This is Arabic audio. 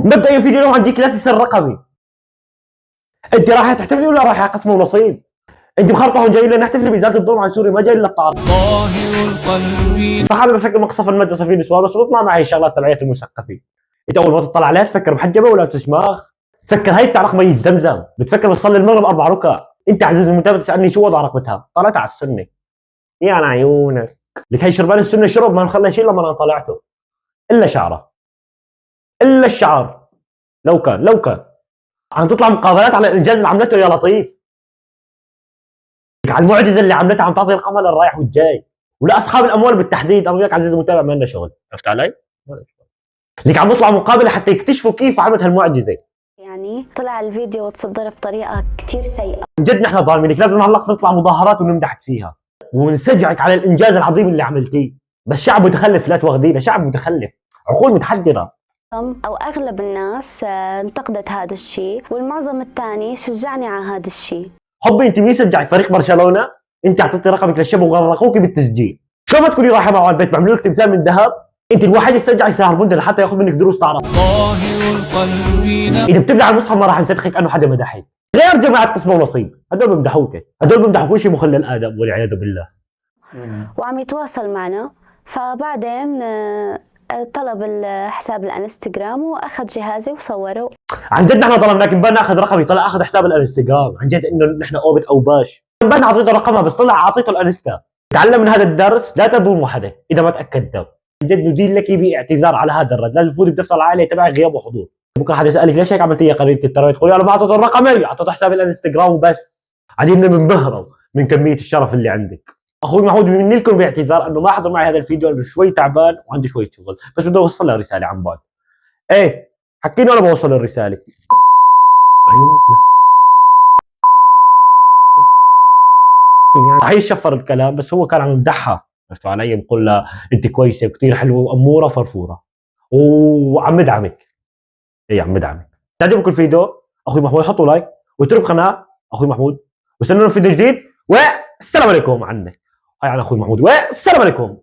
مبدئيا فيديو اليوم عندي كلاس يصير رقمي. انت رايحه تحتفلي ولا رايحه قسم ونصيب؟ انت مخرطه هون جاي لنا نحتفل بازاله الظلم عن سوريا، ما جاي للطعن. ظاهر القلب. صح، انا بفكر مقصف المدرسه في نسوان بس بطلع معي الشغلات تبعية المثقفين. انت اول ما تطلع عليها تفكر محجبه ولا تشماغ؟ تفكر هي بتاع رقم زمزم، بتفكر بتصلي المغرب 4 ركع. انت عزيزي المتابع تسالني شو وضع رقبتها؟ طلعت على السنه. يا على عيونك، لك هي شربان السنه شرب ما نخلى شيء لما انا طلعته الا شعره، الا الشعر. لو كان عم تطلع مقابلات على الانجاز اللي عملته يا لطيف، على المعجزه اللي عملتها، عم تعطي رقمها للرايح والجاي ولا اصحاب الاموال بالتحديد. انا وياك عزيزي المتابع ما لنا شغل، عرفت علي؟ لك عم يطلعوا مقابله حتى يكتشفوا كيف عملت هالمعجزه. يعني طلع الفيديو وتصدر بطريقة كتير سيئة. من جد نحن ظالمينك، لازم هاللقطه تطلع مظاهرات ونمدحك فيها ونسجعك على الانجاز العظيم اللي عملتيه. بس شعب متخلف لا تواخذينه، شعب متخلف، عقول متحجره. أو أغلب الناس انتقدت هذا الشيء، والمعظم الثاني شجعني على هذا الشيء. حبي انت مين شجعك؟ فريق برشلونه؟ انت اعطيتي رقمك للشاب وغرقوك بالتسجيل. شو ما تكوني رايحه معه على البيت بعملوا لك تمثال من ذهب؟ انت الواحد يسترجع يسهر بندق لحتى ياخذ منك دروس تعرف. ظاهر القلب. اذا بتبلع المصحف ما راح نصدقك انه حدا مدحك، غير جماعه قسم ونصيب، هدول بمدحوك، هدول بمدحوك شيء مخل الادب والعياذ بالله. وعم يتواصل معنا، فبعدين طلب حساب الانستغرام واخذ جهازي وصوره. عن جد نحن ظلمناك، مبان اخذ رقمي طلع اخذ حساب الانستغرام، عن جد انه نحن اوبت او باش، مبان اعطيته رقمها بس طلع اعطيته الانستا. تعلم من هذا الدرس، لا تلوموا حدا اذا ما تاكدت. عن جد ندين لك باعتذار على هذا الرد، لازم تفوتي بدفتر العائله تبعي غياب وحضور. بكره حدا يسالك ليش هيك عملتي يا قريبتي الترى، تقولي انا ما اعطيته الرقمي، اعطيته حساب الانستغرام وبس. عديد من منبهروا من كميه الشرف اللي عندك. اخوي محمود بمني لكم باعتذار انه ما حضر معي هذا الفيديو لانه شوي تعبان وعندي شويه شغل، بس بدي اوصل له رساله عن بعد. ايه حكيني وانا بوصل الرساله. يعني هي شفر الكلام بس هو كان عم يمدحها، عرفتوا علي؟ بقول لها انت كويسه وكثير حلوه واموره فرفوره وعم بدعمك. ايه عم بدعمك. تعجبكم الفيديو اخوي محمود حطوا لايك واشتركوا بالقناه اخوي محمود، واستنونا في فيديو جديد والسلام عليكم عنك. هاي انا اخوي محمود والسلام عليكم.